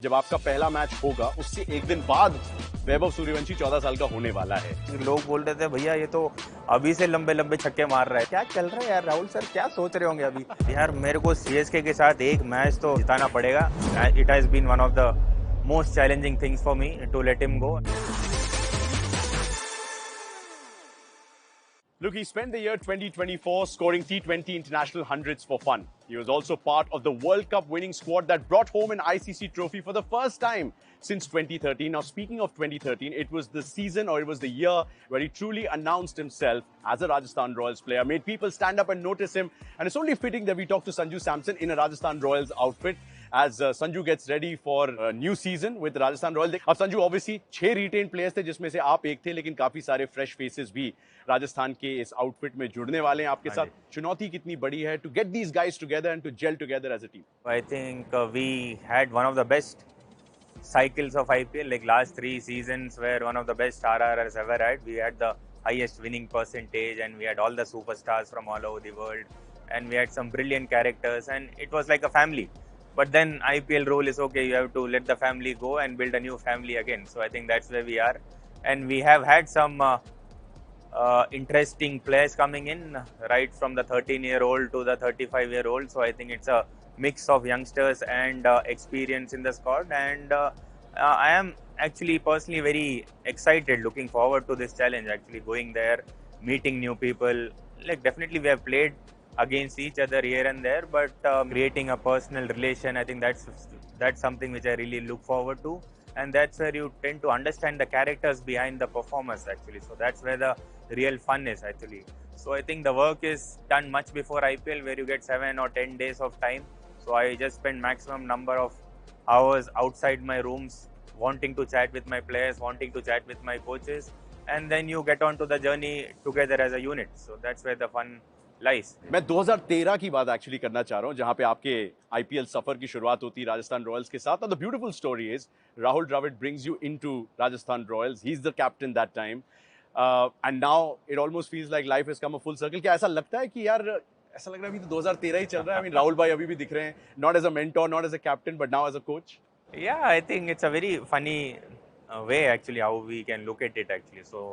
जब आपका पहला मैच होगा उससे एक दिन बाद वैभव सूर्यवंशी 14 साल का होने वाला है। लोग बोल रहे थे भैया ये तो अभी से लंबे लंबे छक्के मार रहा है। क्या चल रहा है यार, राहुल सर क्या सोच रहे होंगे अभी। यार मेरे को सीएसके के साथ एक मैच तो जिताना पड़ेगा। It has been one of the most challenging things for me to let him go. Look, he spent the year 2024 scoring T20 international hundreds for fun. He was also part of the World Cup winning squad that brought home an ICC trophy for the first time since 2013. Now, speaking of 2013, it was the season or it was the year where he truly announced himself as a Rajasthan Royals player, made people stand up and notice him. And it's only fitting that we talk to Sanju Samson in a Rajasthan Royals outfit as Sanju gets ready for a new season with Rajasthan Royals. अब Sanju obviously 6 retained players थे जिसमें से आप एक थे, लेकिन काफी सारे fresh faces भी राजस्थान के इस आउटफिट में जुड़ने वाले हैं आपके साथ। चुनौती कितनी बड़ी है to get these guys together and to gel together as a team? I think we had one of the best cycles of IPL, like last 3 seasons were one of the best RR has ever had. We had the highest winning percentage and we had all the superstars from all over the world and we had some brilliant characters and it was like a family. But then IPL rule is okay, you have to let the family go and build a new family again. So I think that's where we are. And we have had some interesting players coming in, right from the 13-year-old to the 35-year-old. So I think it's a mix of youngsters and experience in the squad. And I am actually personally very excited, looking forward to this challenge. Actually going there, meeting new people. Like definitely we have played against each other here and there, but creating a personal relation, I think that's something which I really look forward to. And that's where you tend to understand the characters behind the performers actually. So that's where the real fun is actually. So I think the work is done much before IPL, where you get 7 or 10 days of time. So I just spend maximum number of hours outside my rooms, wanting to chat with my players, wanting to chat with my coaches, and then you get on to the journey together as a unit. So that's where the fun lies. मैं 2013 की बात actually करना चाह रहा हूं जहां पे आपके आईपीएल सफर की शुरुआत होती है राजस्थान रॉयल्स के साथ। The beautiful story is Rahul Dravid brings you into Rajasthan Royals. He is the captain that time and now it almost feels like life has come a full circle. क्या ऐसा लगता है कि यार ऐसा लग रहा है अभी तो 2013 ही चल रहा है? आई मीन राहुल भाई अभी भी दिख रहे हैं, not as a mentor, not as a captain, but now as a coach. Yeah, I think it's a very funny way actually how we can look at it actually. So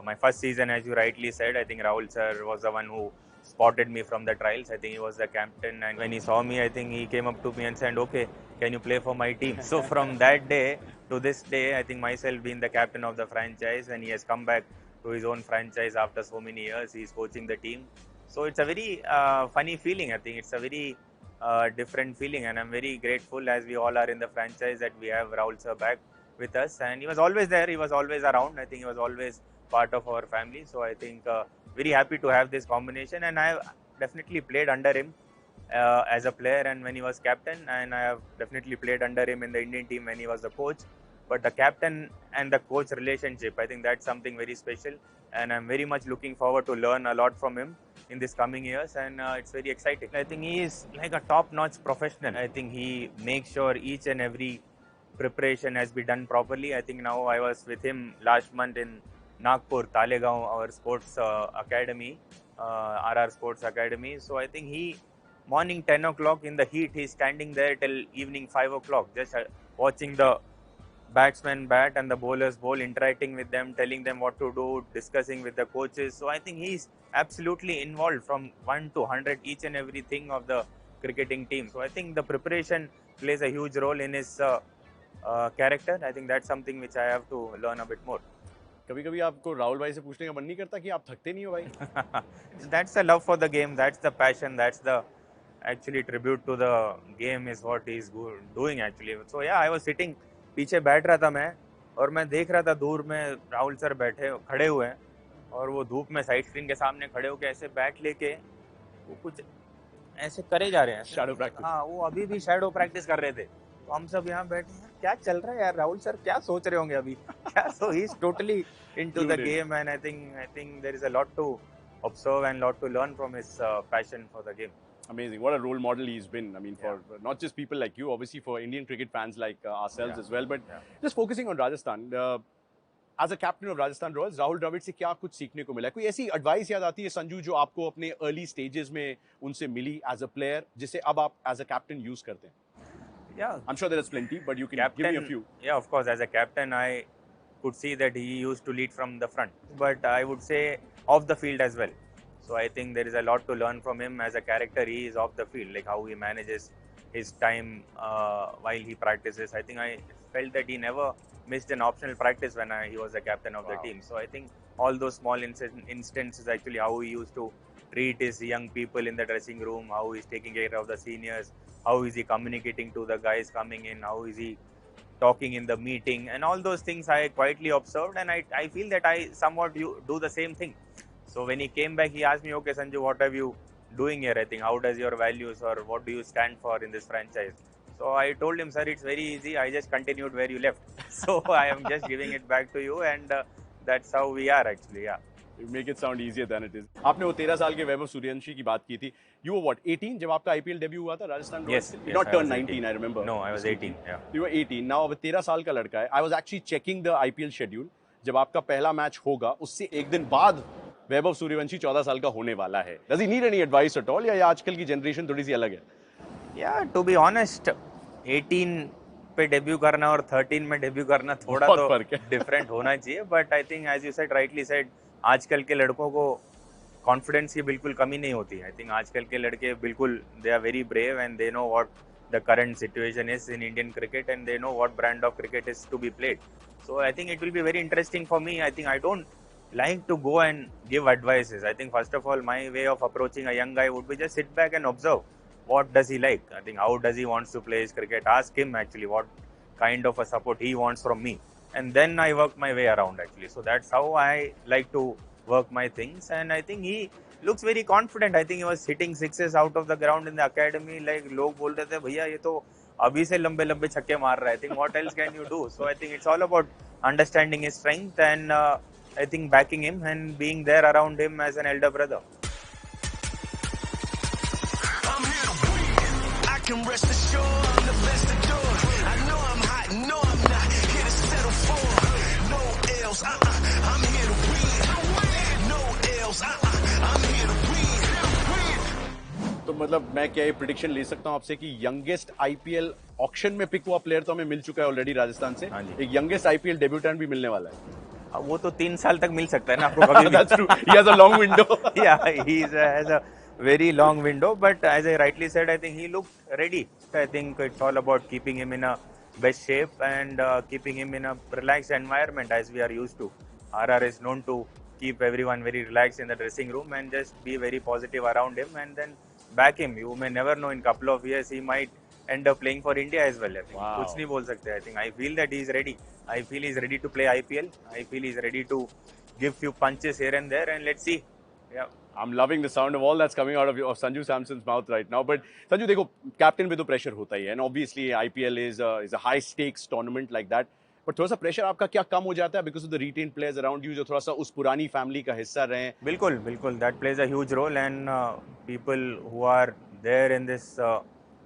my first season, as you rightly said, I think Rahul sir was the one who spotted me from the trials. I think he was the captain, and when he saw me, I think he came up to me and said, "Okay, can you play for my team?" So from that day to this day, I think myself being the captain of the franchise, and he has come back to his own franchise after so many years. He's coaching the team, so it's a very funny feeling. I think it's a very different feeling, and I'm very grateful as we all are in the franchise that we have Rahul sir back with us. And he was always there, he was always around. I think he was always part of our family. So I think very happy to have this combination, and I have definitely played under him as a player and when he was captain, and I have definitely played under him in the Indian team when he was the coach. But the captain and the coach relationship, I think that's something very special, and I'm very much looking forward to learn a lot from him in this coming years, and it's very exciting. I think he is like a top-notch professional. I think he makes sure each and every preparation has been done properly. I think now I was with him last month in Nagpur, Talegaon, our sports academy, RR Sports Academy. So I think he, morning 10 o'clock in the heat, he's standing there till evening 5 o'clock, just watching the batsmen bat and the bowlers bowl, interacting with them, telling them what to do, discussing with the coaches. So I think he's absolutely involved from 1 to 100 each and everything of the cricketing team. So I think the preparation plays a huge role in his character. I think that's something which I have to learn a bit more. कभी कभी आपको राहुल भाई से पूछने का मन नहीं करता कि आप थकते नहीं हो भाई? That's the love for the game, that's the passion, that's the actually tribute to the game is what he's doing actually. So yeah, I was sitting, पीछे बैठ रहा था मैं, और मैं देख रहा था दूर में राहुल सर बैठे खड़े हुए हैं और वो धूप में साइड स्क्रीन के सामने खड़े होकर ऐसे बैट लेके वो कुछ ऐसे करे जा रहे हैं, शैडो प्रैक्टिस। हाँ, वो अभी भी शैडो प्रैक्टिस कर रहे थे। तो हम सब यहाँ बैठे हैं, क्या चल रहा है यार, राहुल सर क्या सोच रहे होंगे अभी। क्या, so he's totally into the game, and I think there is a lot to observe and lot to learn from his passion for the game. Amazing. What a role model he's been. I mean, for not just people like you, obviously for Indian cricket fans like ourselves as well, but just focusing on Rajasthan. As a captain of Rajasthan Royals, Rahul Dravid से क्या कुछ सीखने को मिला? कोई ऐसी advice याद आती है संजू जो आपको अपने अर्ली स्टेजेस में उनसे मिली एज अ प्लेयर, जिसे अब आप एज अ कैप्टन यूज करते हैं? Yeah. I'm sure there's plenty, but you can give me a few. Yeah, of course. As a captain, I could see that he used to lead from the front, but I would say off the field as well. So I think there is a lot to learn from him as a character. He is off the field, like how he manages his time while he practices. I think I felt that he never missed an optional practice when he was the captain of the team. So I think all those small instances, actually, how he used to treat his young people in the dressing room, how he's taking care of the seniors, how is he communicating to the guys coming in, how is he talking in the meeting, and all those things I quietly observed, and I feel that I somewhat do the same thing. So when he came back, he asked me, okay, Sanju, what are you doing here? I think, how does your values or what do you stand for in this franchise? So I told him, sir, it's very easy. I just continued where you left. So I am just giving it back to you, and that's how we are actually. Yeah. You make it sound easier than it is. आपने वो 13 साल के वैभव सूर्यवंशी की बात की थी. You were what, 18 जब आपका IPL debut हुआ था Rajasthan Royals? Yes. You not turned 19, I remember. No, I was 18. Yeah. You were 18. Now अब 13 साल का लड़का है. I was actually checking the IPL schedule. जब आपका पहला मैच होगा, उससे एक दिन बाद वैभव सूर्यवंशी 14 साल का होने वाला है. Does he need any advice at all? या आजकल की जनरेशन थोड़ी सी अलग है? Yeah, to be honest, 18 पे डेब्यू करना और 13 में डेब्यू करना थोड़ा तो डिफरेंट होना चाहिए, but I think as you said, rightly said, आजकल के लड़कों को कॉन्फिडेंस की बिल्कुल कमी नहीं होती. आई थिंक आजकल के लड़के बिल्कुल they are very brave and they know what the current situation is in Indian cricket and they know what brand of cricket is to be played. So I think it will be very interesting for me. I think I don't like to go and give advices. I think first of all, my way of approaching a young guy would be just sit back and observe what does he like. I think how does he wants to play his cricket. Ask him actually what kind of a support he wants from me, and then I work my way around actually. So that's how I like to work my things, and I think he looks very confident. I think he was hitting sixes out of the ground in the academy. Like लोग बोल रहे थे भैया ये तो अभी से लंबे लंबे छक्के मार रहा है. I think what else can you do? So I think it's all about understanding his strength and I think backing him and being there around him as an elder brother. I'm here to win. I can rest assured I'm the best to do it. I know I'm hot, no I'm not here to settle for no else. I'm here to win. No else. I'm here to win. तो मतलब मैं क्या ये prediction ले सकता हूँ आपसे कि यंगेस्ट आईपीएल ऑक्शन में पिक हुआ प्लेयर तो हमें मिल चुका है ऑलरेडी राजस्थान से. एक यंगेस्ट आईपीएल डेब्यूटेंट भी मिलने वाला है. वो तो 3 साल तक मिल सकता है ना आपको कभी भी. That's true. He has a long window. Yeah, he has a very long window, but as I rightly said, I think he looked ready. I think it's all about keeping him in a best shape and keeping him in a relaxed environment as we are used to. RR is known to keep everyone very relaxed in the dressing room and just be very positive around him and then back him. You may never know, in couple of years he might end up playing for India as well. I think. Wow. कुछ नहीं बोल सकते. I think I feel that he is ready. I feel he's ready to play IPL. I feel he's ready to give few punches here and there, and let's see. Yeah. I'm loving the sound of all that's coming out of Sanju Samson's mouth right now. But Sanju, देखो captain पे तो pressure होता ही है, and obviously IPL is a high stakes tournament like that. But थोड़ा सा pressure आपका क्या कम हो जाता है because of the retained players around you जो थोड़ा सा उस पुरानी फैमिली का हिस्सा रहे हैं? बिल्कुल बिल्कुल, that plays a huge role, and people who are there in this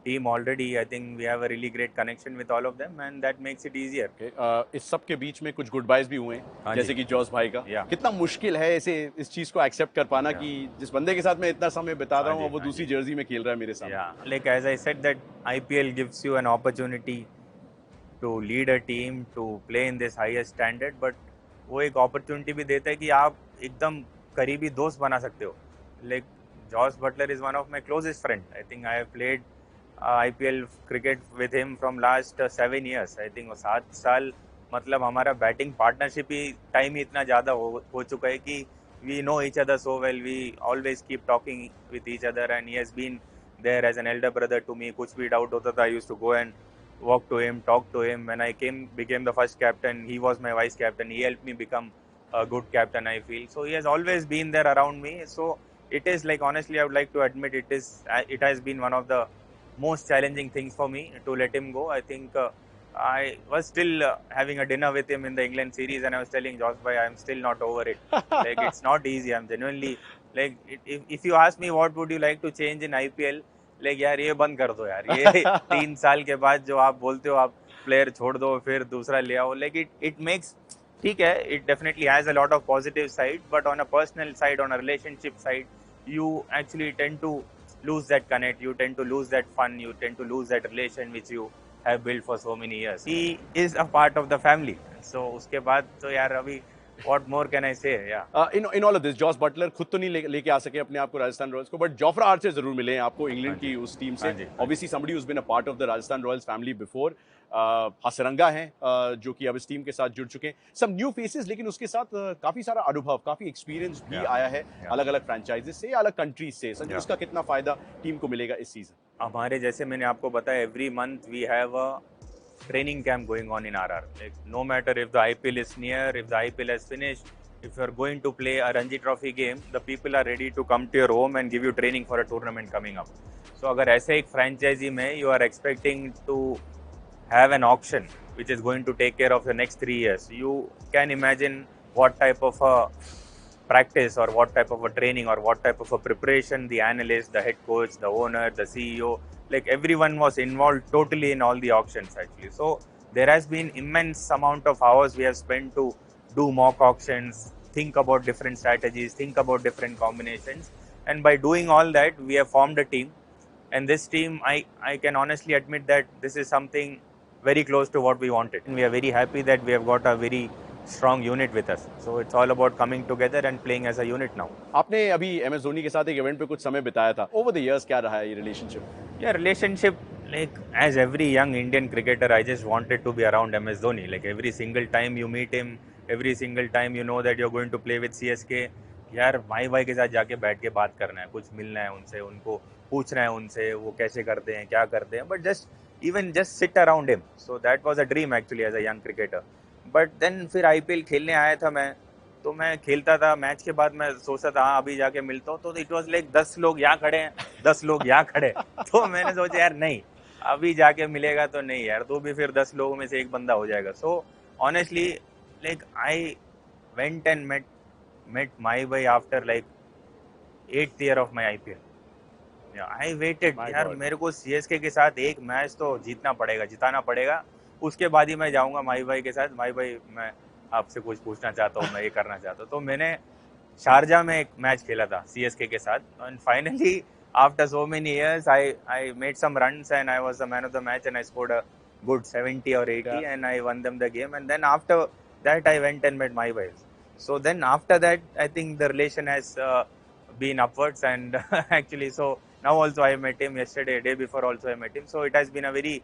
team already, I think we have a really great connection with all of them, and that makes it easier. Okay. इस सब के बीच में कुछ good buys भी हुए हैं, जैसे कि जॉस भाई का. कितना मुश्किल है ऐसे इस चीज को एक्सेप्ट कर पाना कि जिस बंदे के साथ मैं इतना समय बिता रहा हूँ वो दूसरी जर्सी में खेल रहा है मेरे सामने. Yeah, like as I said that IPL gives you an opportunity to lead a team to play in this highest standard, but वो एक opportunity भी देता है कि आप एकदम करीबी दोस्त बना सकते हो. Like Josh Butler is one of my closest friend. I think I have played IPL cricket with him from last 7 years. I think 7 साल मतलब हमारा बैटिंग पार्टनरशिप ही टाइम ही इतना ज़्यादा हो चुका है कि we know each other so well. We always keep talking with each other, and he has been there as an elder brother to me. कुछ भी doubt होता था, I used to go and walk to him, talk to him. When I became the first captain, he was my vice captain. He helped me become a good captain, I feel. So he has always been there around me. So it is like, honestly, I would like to admit it has been one of the most challenging things for me to let him go. I think I was still having a dinner with him in the England series, and I was telling Josh bhai, I'm still not over it. Like, it's not easy. I'm genuinely like, if you ask me what would you like to change in IPL, like यार ये बंद कर दो यार, ये 3 साल के बाद जो आप बोलते हो आप प्लेयर छोड़ दो फिर दूसरा ले आओ, like it makes, ठीक है, it definitely has a lot of positive side, but on a personal side, on a relationship side, you actually tend to lose that connect, you tend to lose that fun, you tend to lose that relation which you have built for so many years. He is a part of the family. So उसके बाद तो यार अभी what more can I say? Yeah. In all of this, Jos Buttler खुद तो नहीं लेके आ सके अपने आप को राजस्थान रॉयल्स को, बट जोफ्रा आर्चर जरूर मिले हैं आपको इंग्लैंड की उस टीम से. Obviously somebody who's been a part of the Rajasthan Royals family before. Hasaranga हैं जो कि अब इस टीम के साथ जुड़ चुके हैं. सम न्यू फेसेस, लेकिन उसके साथ काफी सारा अनुभव, काफी एक्सपीरियंस भी आया है अलग अलग फ्रेंचाइजेस से या अलग कंट्रीज से. संजू, इसका कितना फायदा टीम को मिलेगा इस सीजन? हमारे जैसे मैंने आपको बताया, every month we have a training camp going on in RR. Like, no matter if the IPL is near, if the IPL has finished, if you are going to play a Ranji Trophy game, the people are ready to come to your home and give you training for a tournament coming up. So अगर ऐसे एक franchisee में you are expecting to have an auction which is going to take care of the next 3 years, you can imagine what type of a practice or what type of a training or what type of a preparation the analyst, the head coach, the owner, the CEO, like everyone was involved totally in all the auctions actually. So there has been immense amount of hours we have spent to do mock auctions, think about different strategies, think about different combinations, and by doing all that we have formed a team. And this team, I can honestly admit that this is something very close to what we wanted, and we are very happy that we have got a very strong unit with us. So it's all about coming together and playing as a unit now. आपने अभी MS Dhoni के साथ एक event पे कुछ समय बिताया था. ओवर द इयर्स क्या रहा है ये relationship? Yeah, relationship, like as every young Indian cricketer, I just wanted to be around MS Dhoni. Like every single time you meet him, every single time you know that you're going to play with CSK, यार भाई के साथ जाके बैठ के बात करना है, कुछ मिलना है उनसे, उनको पूछना है उनसे वो कैसे करते हैं, क्या करते हैं, but just sit around him. So that was a dream actually as a young cricketer. But then फिर IPL खेलने आया था मैं, तो मैं खेलता था, मैच के बाद मैं सोचता था हाँ अभी जाके मिलता हूँ, तो इट वाज लाइक 10 लोग यहाँ खड़े हैं, 10 लोग यहाँ खड़े हैं. तो मैंने सोचा यार नहीं, अभी जाके मिलेगा तो नहीं यार, तो भी फिर 10 लोगों में से एक बंदा हो जाएगा. So honestly like I went and met माई भाई after like 8th year of my IPL. I waited यार, मेरे को CSK के साथ एक मैच तो जीतना पड़ेगा, जिताना पड़ेगा, उसके बाद ही मैं जाऊंगा माई भाई के साथ. माई भाई मैं आपसे कुछ पूछना चाहता हूँ, मैं ये करना चाहता हूँ. तो मैंने शारजा में एक मैच खेला था CSK के साथ, and finally after so many years I made some runs and I was the man of the match and I scored a good 70 or 80 and I won them the game. And then after that I went and met my wife. So then after that I think the relation has been upwards, and actually so now also I met him yesterday, day before also I met him. So it has been a very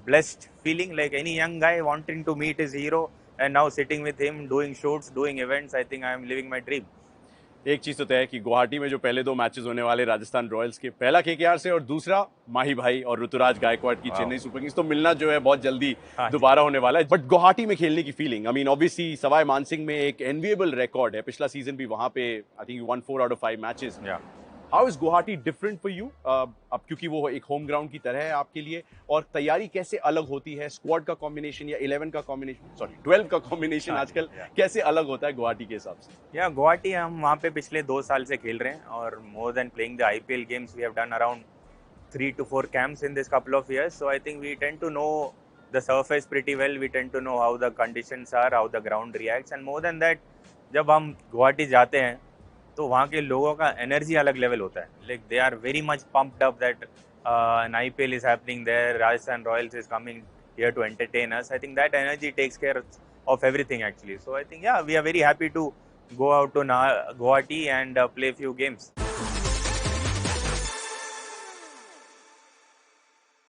blessed feeling, like any young guy wanting to meet his hero and now sitting with him, doing shoots, doing events. I think I am living my dream. एक चीज तो तय है कि गुवाहाटी में जो पहले 2 matches होने वाले राजस्थान रॉयल्स के, पहला KKR से और दूसरा माही भाई और ऋतुराज गायकवाड़ की चेन्नई सुपर किंग्स, तो मिलना जो है बहुत जल्दी दोबारा होने वाला है. बट गुवाहाटी में खेलने की feeling, I mean obviously Sawai Mansingh में एक एनविएबल रिकॉर्ड है, पिछला सीजन भी वहां पे I think 1 4 out of 5 matches. How is Guwahati different for you, अब क्योंकि वो एक होम ग्राउंड की तरह है आपके लिए, और तैयारी कैसे अलग होती है? स्क्वाड का कॉम्बिनेशन या 11 का कॉम्बिनेशन, सॉरी 12 का कॉम्बिनेशन आजकल कैसे अलग होता है गुवाहाटी के हिसाब से? या गुवाहाटी हम वहाँ पे पिछले 2 साल से खेल रहे हैं, और more than playing the IPL games we have done around 3 to 4 camps in this couple of years. So I think we tend to know the surface pretty well. We tend to know how the conditions are, how the ground reacts, and more than that, जब हम गुवाहाटी जाते हैं तो वहाँ के लोगों का energy अलग लेवल होता है. Like they are very much pumped up that an IPL is happening there, Rajasthan Royals is coming here to entertain us. I think that energy takes care of everything actually. So I think yeah, we are very happy to go out to Guwahati and play few games.